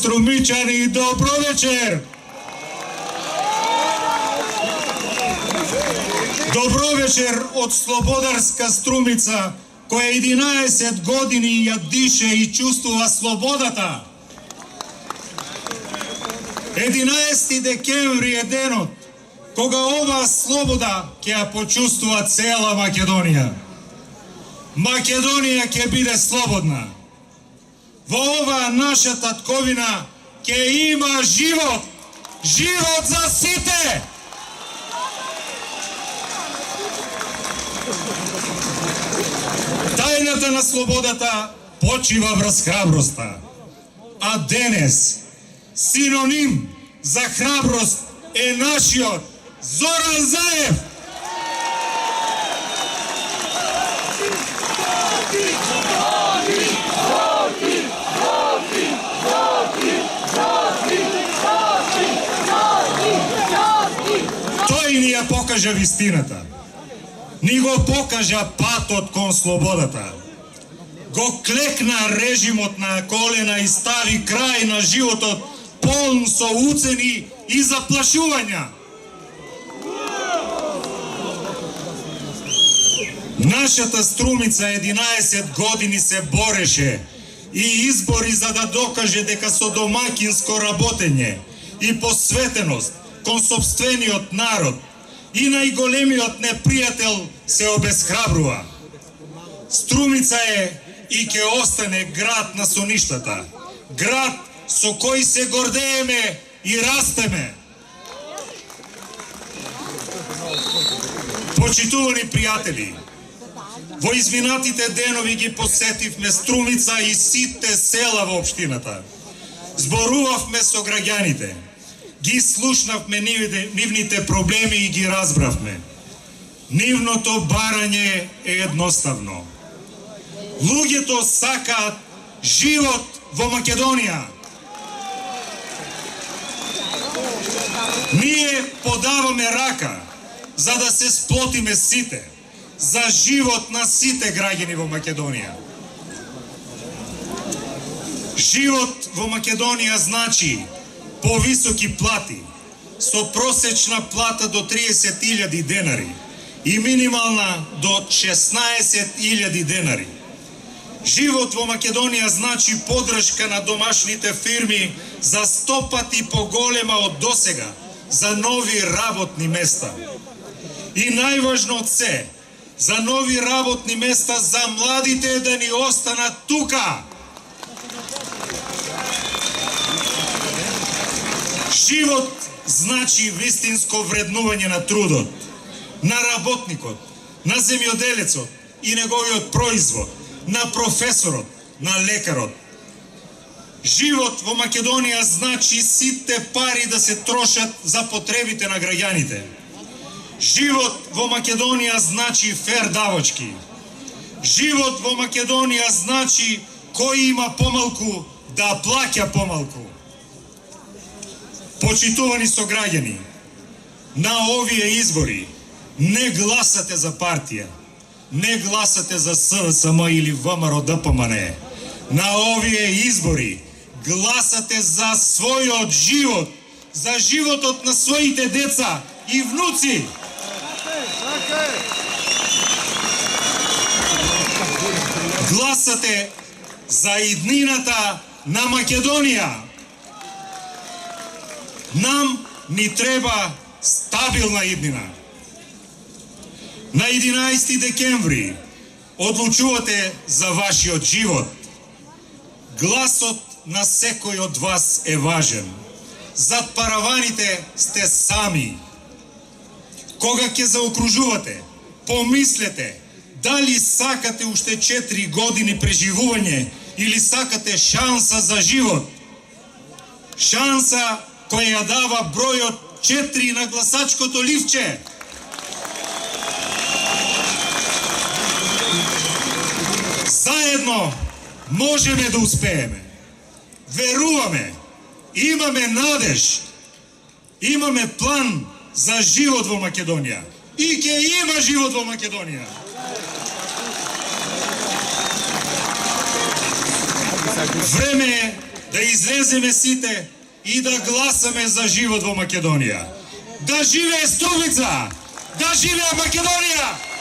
Струмичани, добро вечер! Добро вечер од Слободарска Струмица, која 11 години ја дише и чувствува слободата. 11 декември е денот кога оваа слобода ќе ја почувствува цела Македонија. Македонија ќе биде слободна. Во оваа наша татковина ќе има живот. Живот за сите! Тајната на слободата почива врз храброста. А денес синоним за храброст е нашиот Зоран Заев. Тој ни ја покажа вистината. Ни го покажа патот кон слободата. Го клекна режимот на колена и стави крај на животот полн со уцени и заплашувања. Нашата Струмица 11 години се бореше и избори за да докаже дека со домакинско работење и посветеност кон сопствениот народ и најголемиот непријател се обесхрабрува. Струмица е и ќе остане град на соништата, град со кој се гордееме и растеме. Почитувани пријатели, во изминатите денови ги посетивме Струмица и сите села во општината. Зборувавме со граѓаните, ги слушнавме нивните проблеми и ги разбравме. Нивното барање е едноставно. Луѓето сакаат живот во Македонија. Ние подаваме рака за да се сплотиме сите за живот на сите граѓани во Македонија. Живот во Македонија значи повисоки плати, со просечна плата до 30.000 денари и минимална до 16.000 денари. Живот во Македонија значи подршка на домашните фирми за 100 пати поголема од досега за нови работни места. И најважно од се, за нови работни места за младите да ни останат тука. Живот значи вистинско вреднување на трудот, на работникот, на земјоделецот и неговиот производ, на професорот, на лекарот. Живот во Македонија значи сите пари да се трошат за потребите на граѓаните. Живот во Македонија значи фер давачки. Живот во Македонија значи кој има помалку да плаќа помалку. Почитувани сограѓани, на овие избори не гласате за партија, не гласате за СВСМ или ВМРО ДПМН. На овие избори гласате за својот живот, за животот на своите деца и внуци. Гласате за иднината на Македонија. Нам ни треба стабилна иднина. На 11 декември одлучувате за вашиот живот. Гласот на секој од вас е важен. Зад параваните сте сами. Кога ќе заокружувате, помислете дали сакате уште 4 години преживување или сакате шанса за живот. Шанса која ја дава бројот 4 на гласачкото ливче. Заедно можеме да успееме. Веруваме, имаме надеж, имаме план за живот во Македонија. И ќе има живот во Македонија. Време е да излеземе сите и да гласаме за живот во Македонија. Да живее Столица! Да живее Македонија!